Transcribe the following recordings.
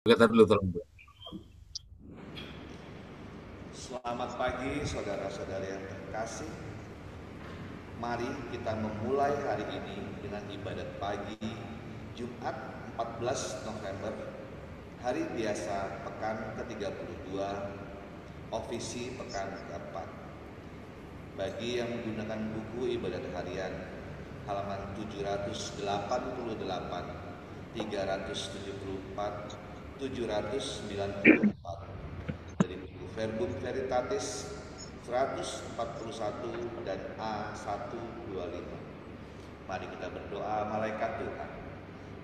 Kata dulu tolong. Selamat pagi saudara-saudara yang terkasih. Mari kita memulai hari ini dengan ibadat pagi Jumat 14 November, hari biasa pekan ke-32, ofisi pekan keempat. Bagi yang menggunakan buku ibadat harian, halaman 788, 374, 794, dari buku Verbum Veritatis 141 dan A125. Mari kita berdoa malaikat Tuhan.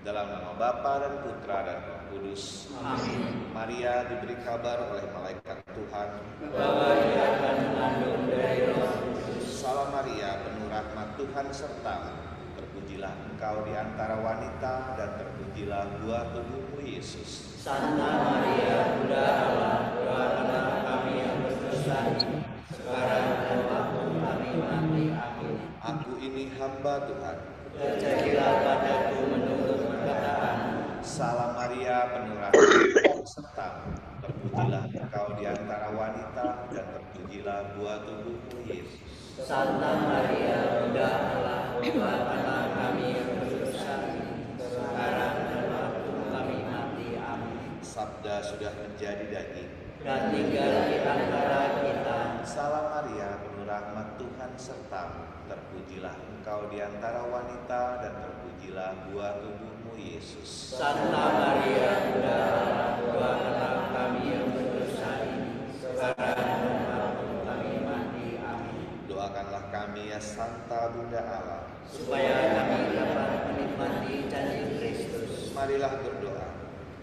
Dalam nama Bapa dan Putra dan Roh Kudus. Amin. Maria diberi kabar oleh malaikat Tuhan bahwa ia akan mengandung dari Roh Kudus. Salam Maria, penuh rahmat Tuhan sertamu. Terpujilah engkau di antara wanita dan terpujilah buah tubuhmu Yesus. Santa Maria, Bunda Allah, doakanlah kami yang berdosa ini, sekarang dan waktu kami mati. Amin. Aku ini hamba Tuhan. Terjadilah padaku menurut perkataan. Salam Maria, penuh rahmat Tuhan sertamu. Terpujilah engkau di antara wanita dan terpujilah buah tubuhmu Yesus. Santa Maria, Bunda Allah, doakanlah kami yang berdosa ini, sekarang dan waktu kami mati. Amin. Sabda sudah menjadi daging Dan tinggal di antara kita. Salam Maria, penuh rahmat Tuhan sertamu. Terpujilah engkau di antara wanita dan terpujilah buah tubuhmu Yesus. Santa Maria, Bunda Allah, doakanlah kami yang berdosa ini, sekarang dan waktu kami mati. Amin. Doakanlah kami ya Santa Bunda Allah, Supaya kami dapat menikmati janji Kristus. marilah berdoa.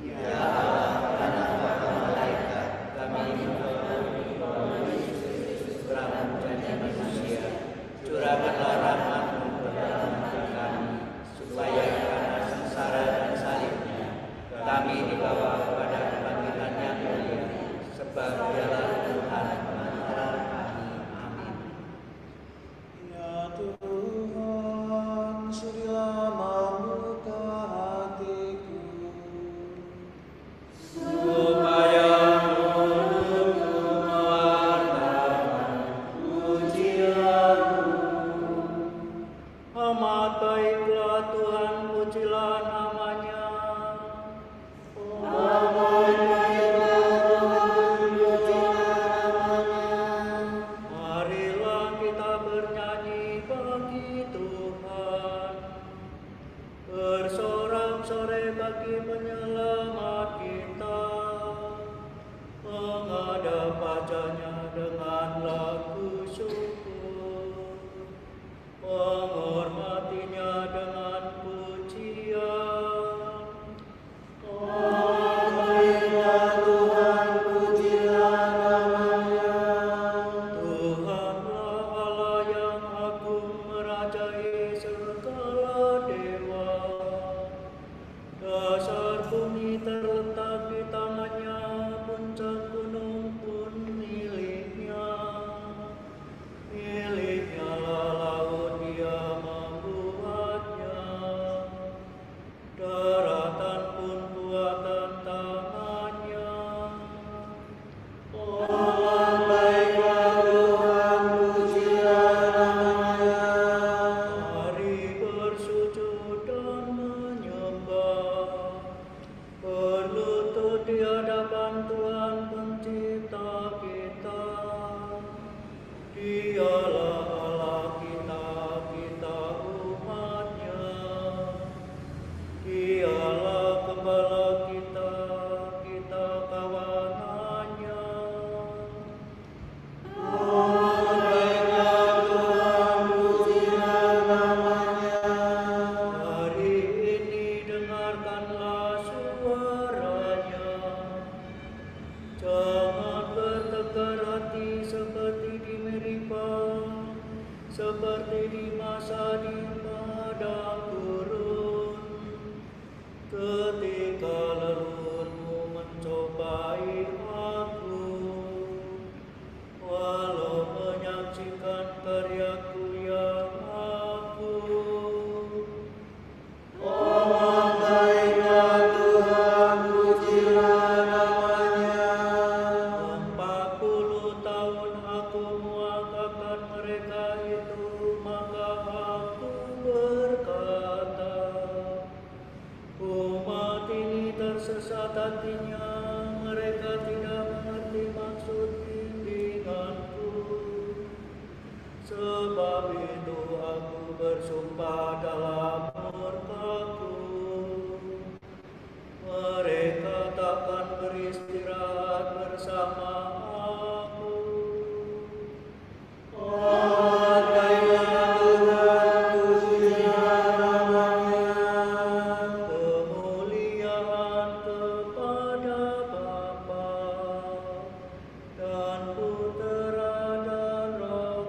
Ya Allah, karena Bapa malaikat, kami berdoa Kristus berangkat janji manusia, curahkanlah rahmat-Mu ke dalam hati kami, supaya karena sengsara dan salibnya, kami dibawa kepada kebangkitan yang mulia, sebab Dialah Tuhan pengantar kami. Amin. Ya Tuhan, sudilah membuka hatiku, Supaya mulutku mewartakan pujian-Mu. Amat baiklah Tuhan, pujilah nama-Nya. Amat baiklah Tuhan, pujilah saat hatinya mereka tidak mengerti maksud bimbinganku. Sebab itu aku bersumpah dalam murkaku, mereka takkan beristirahat bersama aku. Kemuliaan kepada Bapa dan Putera dan Roh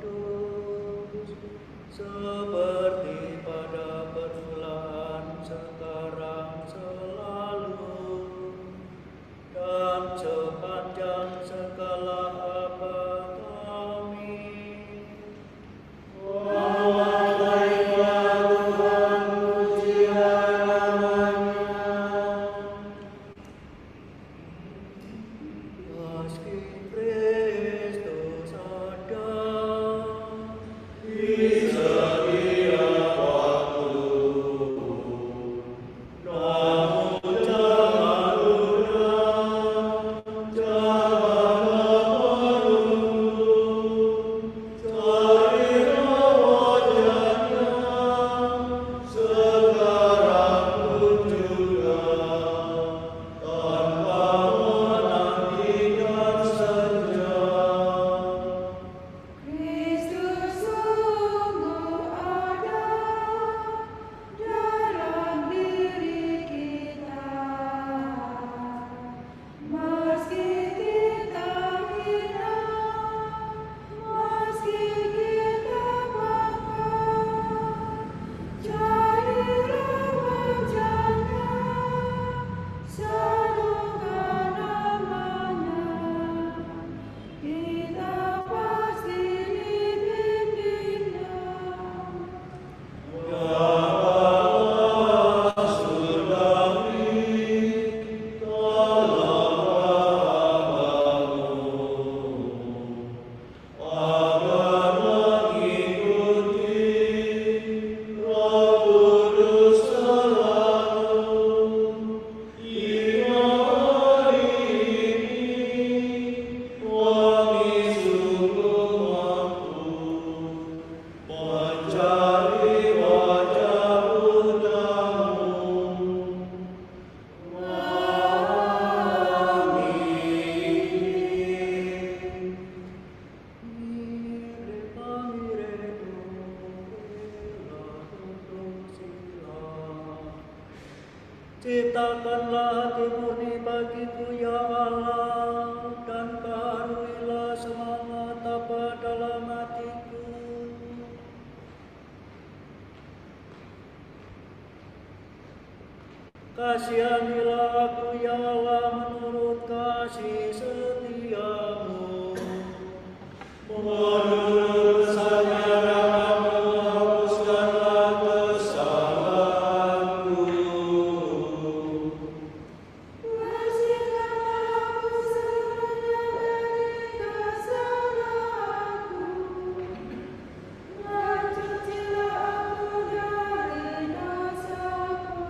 Kudus, seperti pada permulaan, sekarang, selalu, dan sepanjang segala abad. Amin. Meski Kristus ada di setiap waktu, namun jangan lupa, janganlah menunggu, carilah wajahnya sekarang pun juga, tanpa menantikan senja. Kristus sungguh ada dalam diri kita, meski kita hilang, meski kita bangga, carilah wajahnya, serukan namanya, kita pasti dibimbingnya. Mencari wajah Putramu. Ciptakanlah hati murni bagiku ya Allah, dan karunilah semangat apa dalam hatiku. Kasihanilah aku ya Allah menurut kasih setiamu. Menurut kesannya rahmat-Mu hapuskanlah kesalahanku. Bersihkanlah aku seluruhnya dari kesalahanku, dan cucilah aku dari dosaku.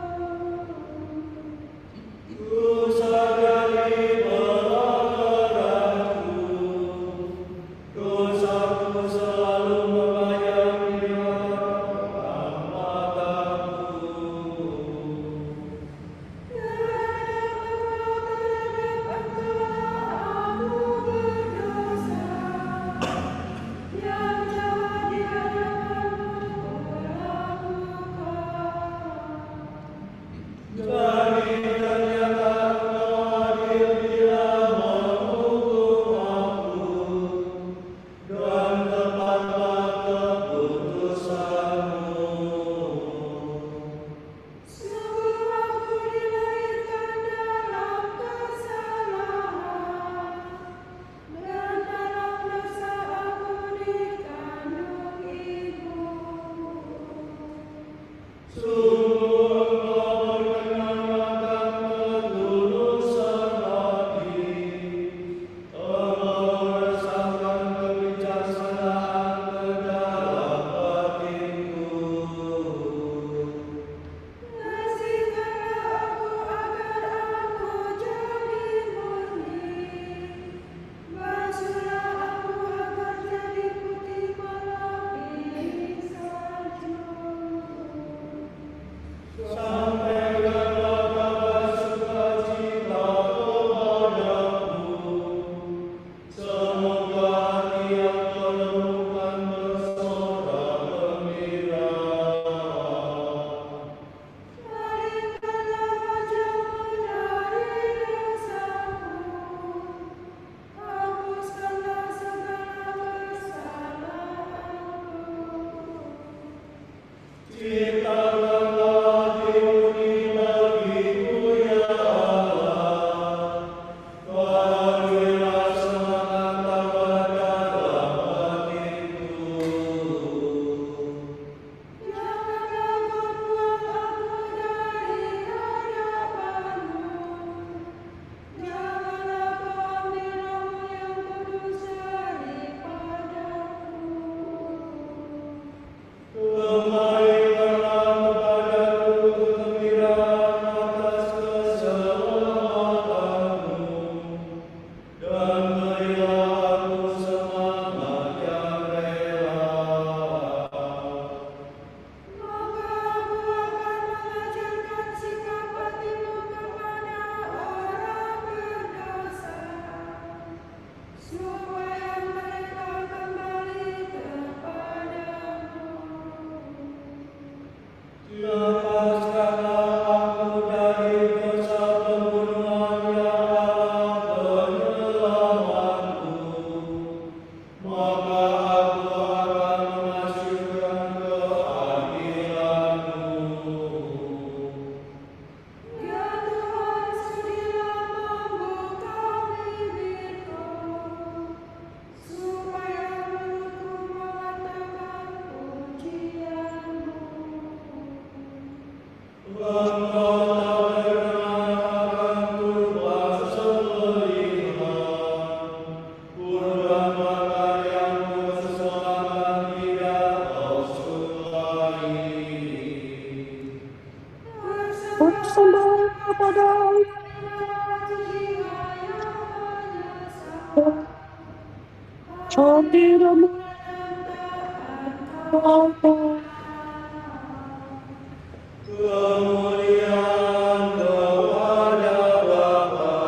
Kemuliaan kepada Bapa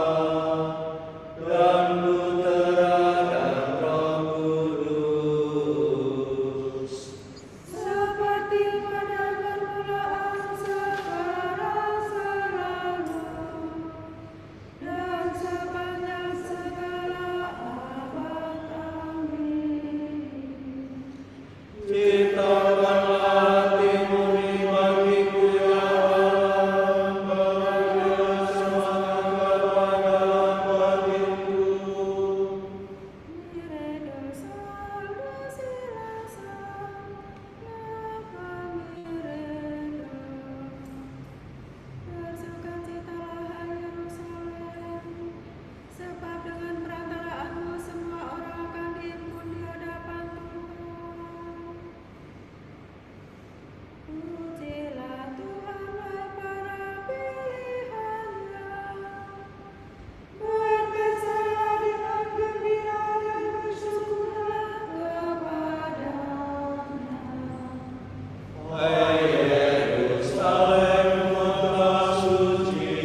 dan Putera dan Roh Kudus. Seperti pada permulaan, sekarang, selalu, dan sepanjang segala abad. Amin. Ciptakanlah hati murni bagiku ya Allah, berilah semangat kepada batinku. Miredo salve silasa, Napa miredo. Bersukacitalah hai Yerusalem, sebab dengan perantaraanmu semua orang akan diimpun di hadapan Tuhan. Pujilah Tuhan hai para pilihannya, berpestalah dengan gembira dan bersyukurlah kepada-Nya. Hai Yerusalem, kota suci,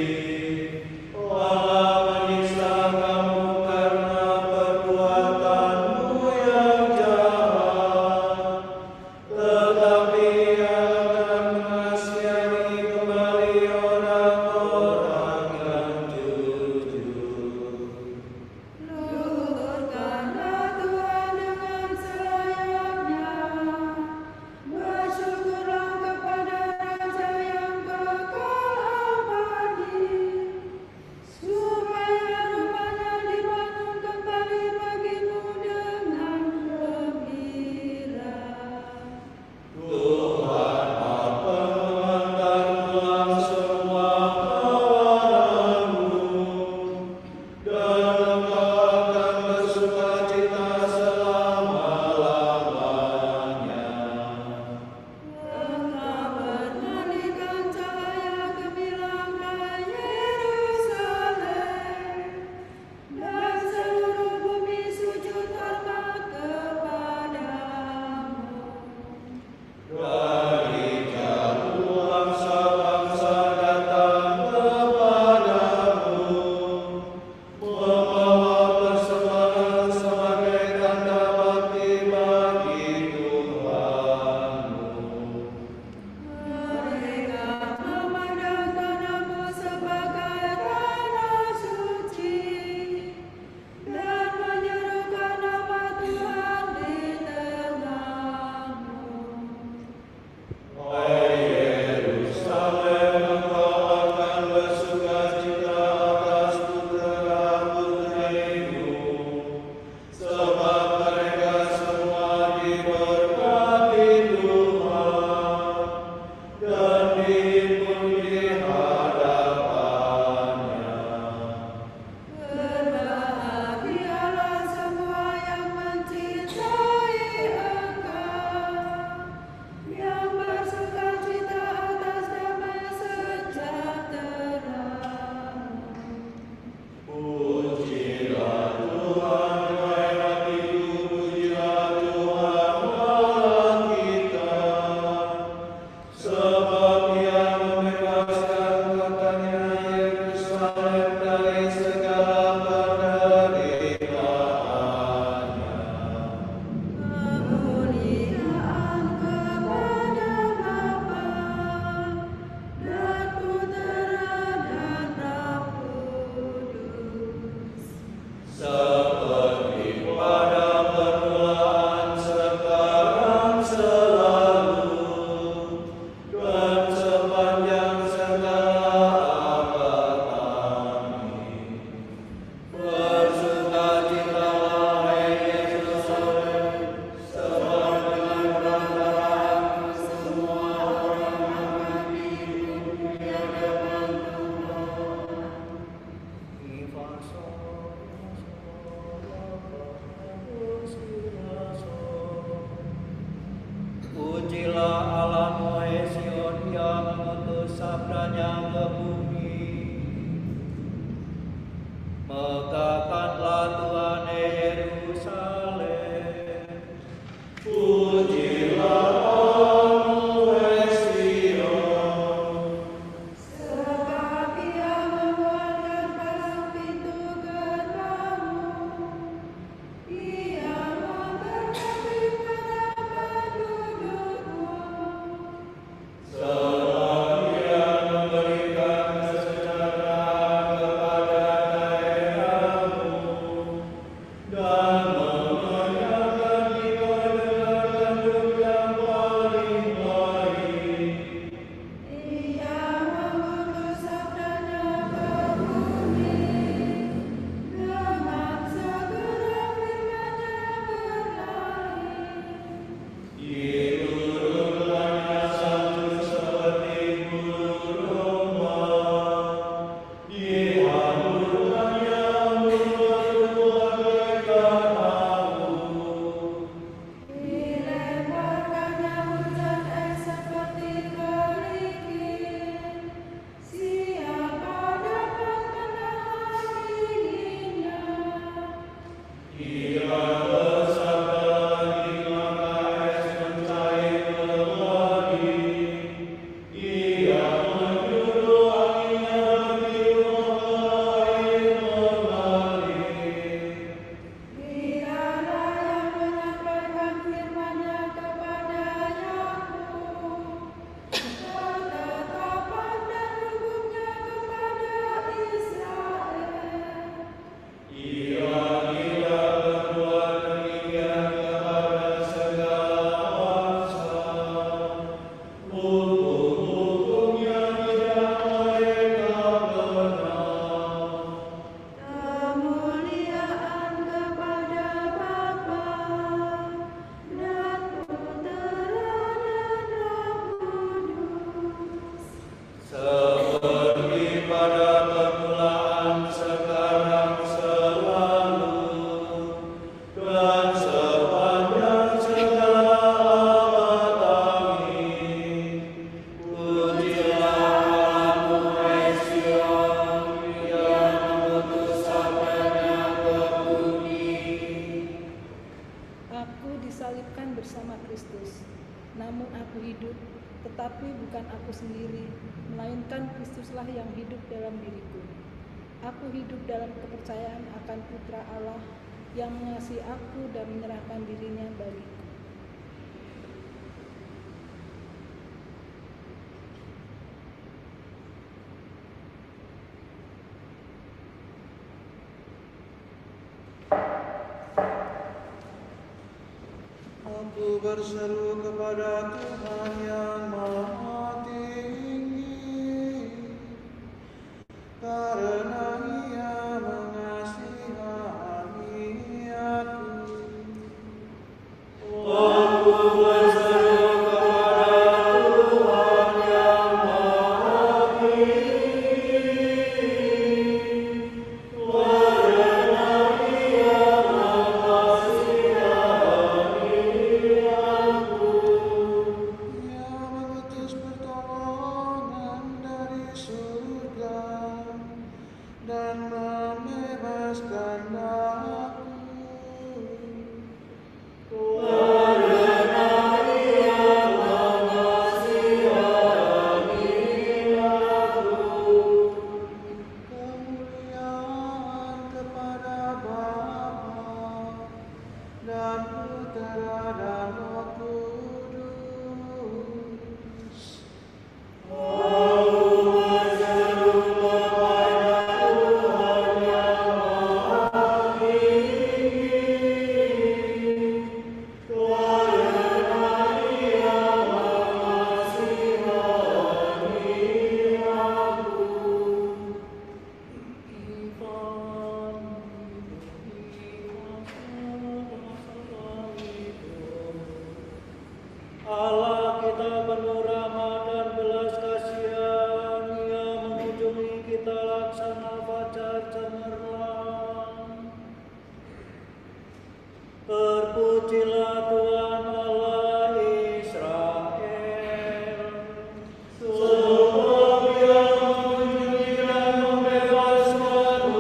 Allah menyiksa kamu karena perbuatanmu yang jahat, tetapi Ia akan mengasihani kembali orang-orang yang jujur. Luhurkanlah Tuhan dengan selayaknya, bersyukurlah kepada Raja yang kekal abadi, supaya rumahnya dibangun kembali bagimu dengan gembira. Tuhan apa mengantar pulang semua kawanmu, dan engkau akan bersukacita selama-lamanya. Engkau bermanikan cahaya gemilang hai Yerusalem, dan seluruh bumi sujud hormat kepadamu. Dari jauh bangsa-bangsa datang kepadamu, membawa persembahan sebagai tanda bakti bagi Tuhanmu. Mereka memandang tanahmu sebagai tanah suci, dan menyerukan nama Tuhan di tengahmu. Hai Yerusalem, engkau akan bersukacita atas putra-putrimu, sebab mereka semua diberkati Tuhan dan diimpun di hadapannya. Berbahagialah semua yang mencintai Engkau, yang bersukacita atas damai sejahtera. Pujilah Tuhan, hai hatiku, pujilah Tuhan Allah kita, sebab Ia membebaskan kotanya Yerusalem dari segala penderitaannya. Kemuliaan kepada Bapa dan Putera dan Roh Kudus. Seperti pada permulaan, sekarang, selalu, dan sepanjang segala abad. Amin. Bersukacitalah hai Yerusalem, sebab dengan perantaraanmu semua orang akan diimpun di hadapan Tuhan. Pujilah Allahmu, hai Sion, yang mengutus sabdanya ke bumi. Megahkanlah Tuhan, hai Yerusalem. aku hidup dalam kepercayaan akan Putra Allah yang mengasihi aku dan menyerahkan dirinya bagiku. Aku berseru kepada Tuhan yang Maha Tinggi, karena Ia mengasihani aku. Aku berseru kepada Tuhan yang Maha Tinggi, karena Ia mengasihi aku. Ia mengutus pertolongan dari surga dan membebaskan aku. Kemuliaan kepada Bapa dan Putera dan Roh Kudus. Allah kita penuh rahmat dan belas kasihan, Ia mengunjungi kita laksana fajar cemerlang. Terpujilah Tuhan Allah Israel, sebab Ia mengunjungi dan membebaskan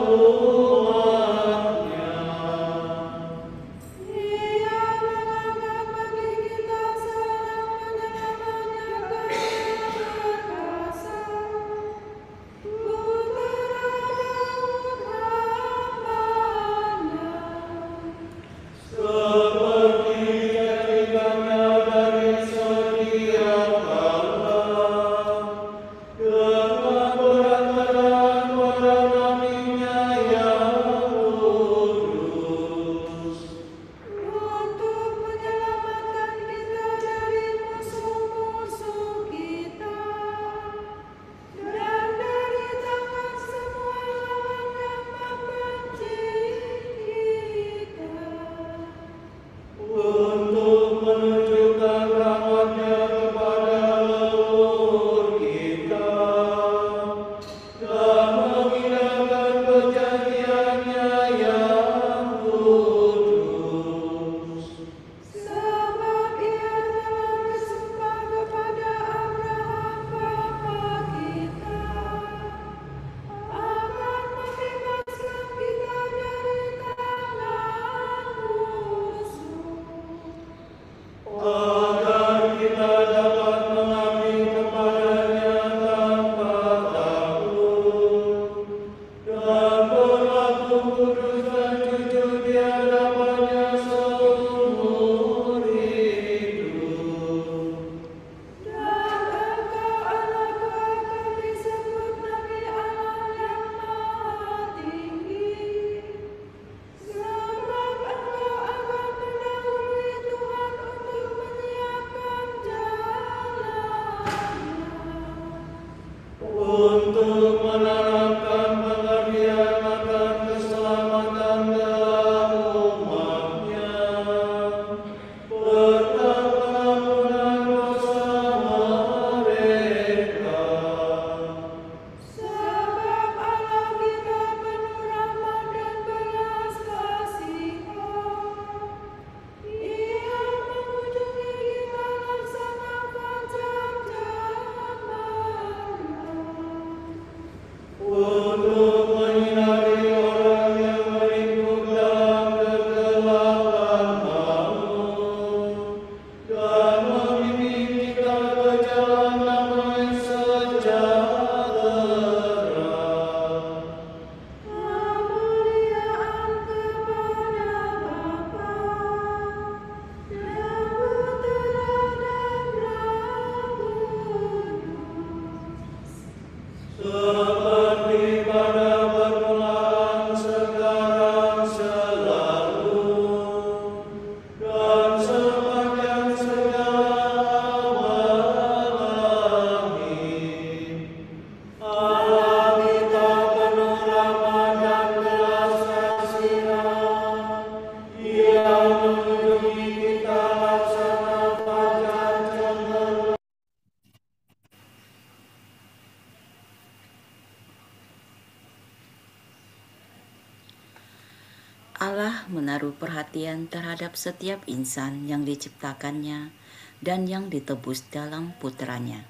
Allah menaruh perhatian terhadap setiap insan yang diciptakannya dan yang ditebus dalam putranya.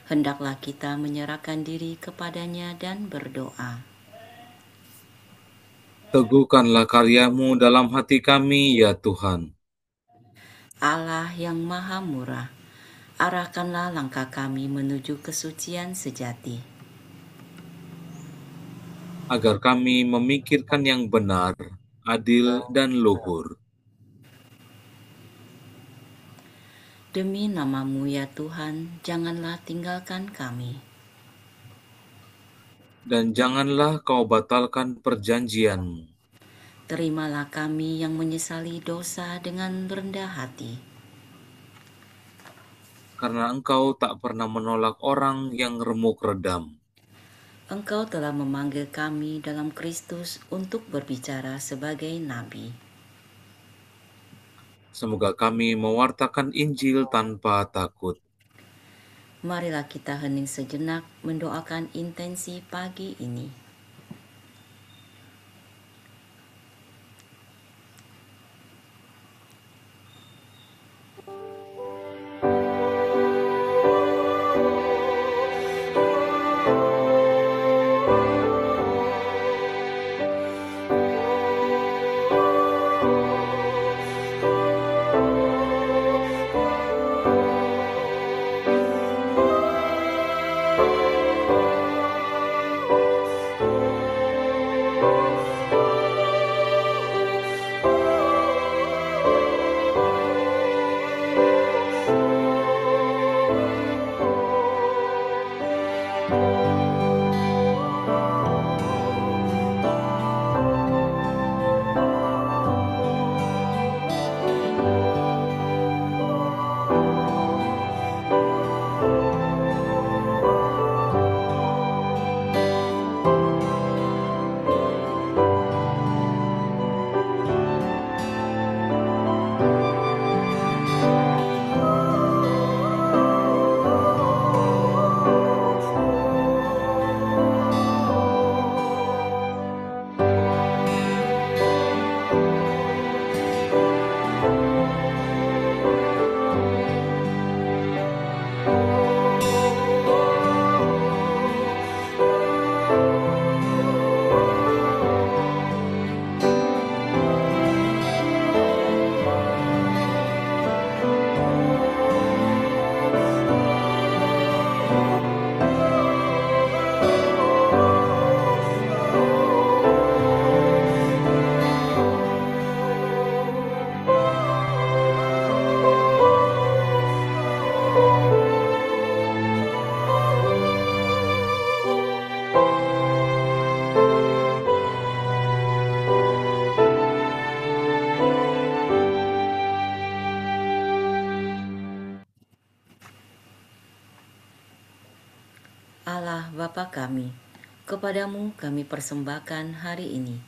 Hendaklah kita menyerahkan diri kepadanya dan berdoa. Teguhkanlah karyamu dalam hati kami, ya Tuhan. Allah yang maha murah, arahkanlah langkah kami menuju kesucian sejati. Agar kami memikirkan yang benar, adil, dan luhur. Demi nama-Mu ya Tuhan, janganlah tinggalkan kami. Dan janganlah kau batalkan perjanjian-Mu. Terimalah kami yang menyesali dosa dengan rendah hati. Karena Engkau tak pernah menolak orang yang remuk redam. Engkau telah memanggil kami dalam Kristus untuk berbicara sebagai nabi. Semoga kami mewartakan Injil tanpa takut. Marilah kita hening sejenak mendoakan intensi pagi ini. Allah Bapa kami, kepadamu kami persembahkan hari ini.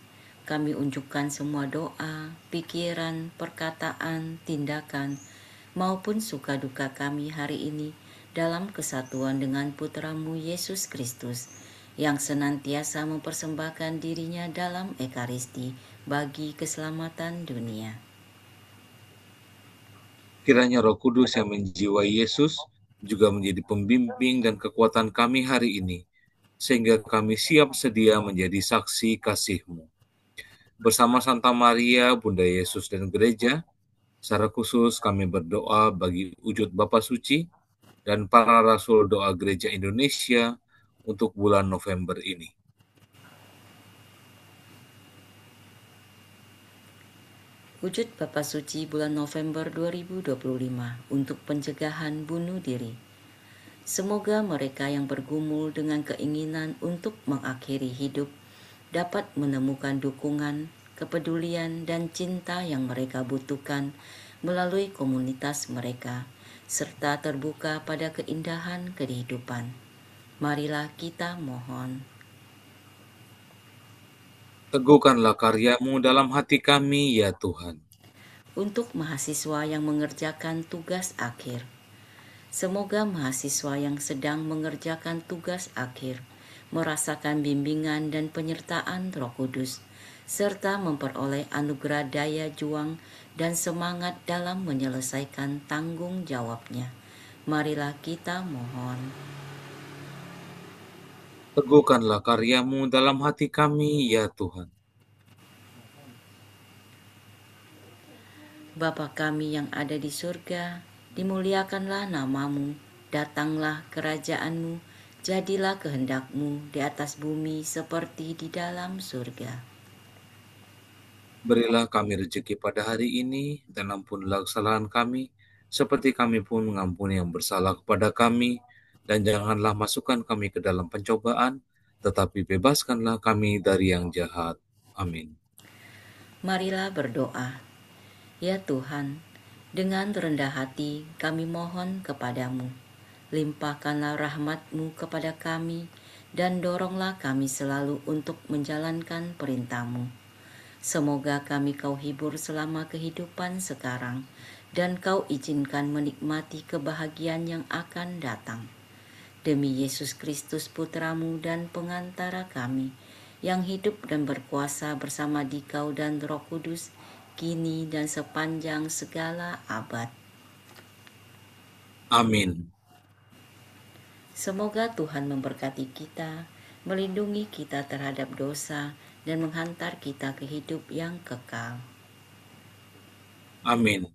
Kami unjukkan semua doa, pikiran, perkataan, tindakan, maupun suka duka kami hari ini dalam kesatuan dengan Putramu Yesus Kristus, yang senantiasa mempersembahkan dirinya dalam Ekaristi bagi keselamatan dunia. Kiranya Roh Kudus yang menjiwai Yesus juga menjadi pembimbing dan kekuatan kami hari ini, sehingga kami siap sedia menjadi saksi kasih-Mu. Bersama Santa Maria, Bunda Yesus dan Gereja, secara khusus kami berdoa bagi wujud Bapa Suci dan para Rasul Doa Gereja Indonesia untuk bulan November ini. Wujud Bapa Suci bulan November 2025 untuk pencegahan bunuh diri. Semoga mereka yang bergumul dengan keinginan untuk mengakhiri hidup dapat menemukan dukungan, kepedulian, dan cinta yang mereka butuhkan melalui komunitas mereka, serta terbuka pada keindahan kehidupan. Marilah kita mohon. Teguhkanlah karya-Mu dalam hati kami, ya Tuhan. Untuk mahasiswa yang mengerjakan tugas akhir, semoga mahasiswa yang sedang mengerjakan tugas akhir merasakan bimbingan dan penyertaan Roh Kudus, serta memperoleh anugerah daya juang dan semangat dalam menyelesaikan tanggung jawabnya. Marilah kita mohon. Teguhkanlah karya-Mu dalam hati kami, ya Tuhan. Bapa kami yang ada di surga, dimuliakanlah nama-Mu, datanglah kerajaan-Mu, jadilah kehendak-Mu di atas bumi seperti di dalam surga. Berilah kami rezeki pada hari ini, dan ampunilah kesalahan kami, seperti kami pun mengampuni yang bersalah kepada kami, dan janganlah masukkan kami ke dalam pencobaan, tetapi bebaskanlah kami dari yang jahat. Amin. Marilah berdoa. Ya Tuhan, dengan rendah hati kami mohon kepadamu. Limpahkanlah rahmat-Mu kepada kami, dan doronglah kami selalu untuk menjalankan perintah-Mu. Semoga kami Kau hibur selama kehidupan sekarang, dan Kau izinkan menikmati kebahagiaan yang akan datang. Demi Yesus Kristus Putra-Mu dan pengantara kami, yang hidup dan berkuasa bersama Dikau dan Roh Kudus, kini dan sepanjang segala abad. Amin. Semoga Tuhan memberkati kita, melindungi kita terhadap dosa, dan menghantar kita ke hidup yang kekal. Amin.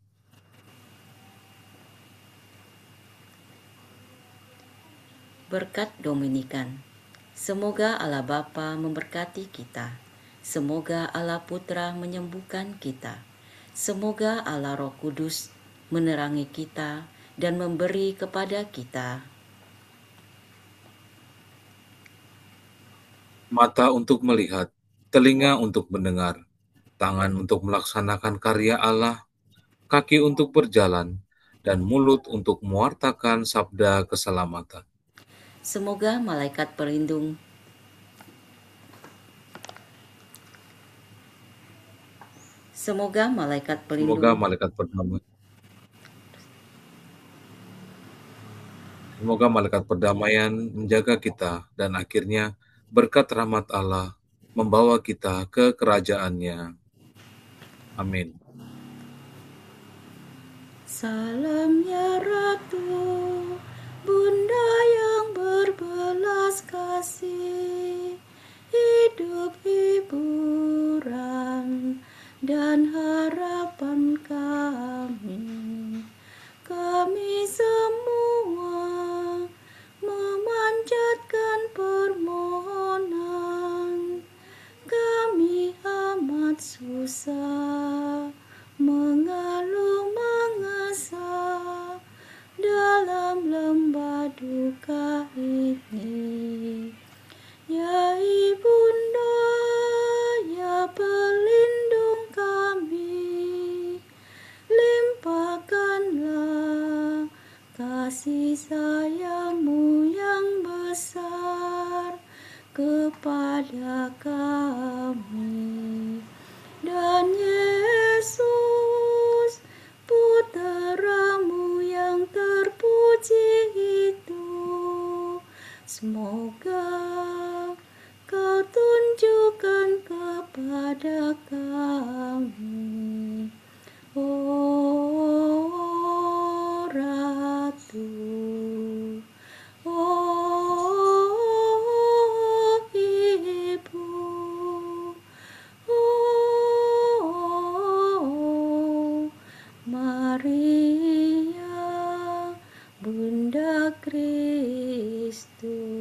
Berkat Dominikan. Semoga Allah Bapa memberkati kita. Semoga Allah Putra menyembuhkan kita. Semoga Allah Roh Kudus menerangi kita dan memberi kepada kita Mata untuk melihat, telinga untuk mendengar, tangan untuk melaksanakan karya Allah, kaki untuk berjalan, dan mulut untuk mewartakan sabda keselamatan. Semoga malaikat pelindung Semoga malaikat pelindung Semoga malaikat perdamaian Semoga malaikat perdamaian menjaga kita, dan akhirnya berkat rahmat Allah membawa kita ke kerajaan-Nya. Amin. Salam ya Ratu, Bunda yang berbelas kasih, hidup hiburan dan harapan kami. Kami semua memanjatkan permohonan. Kami amat susah mengeluh mengesah dalam lembah duka ini. Ya Ibunda, ya pelindung kami, limpahkanlah kasih sayang-Mu yang besar kepada kami. Dan Yesus, Putra-Mu yang terpuji itu, semoga Kau tunjukkan kepada kami, oh Ratu, oh Ibu, oh Maria, Bunda Kristus.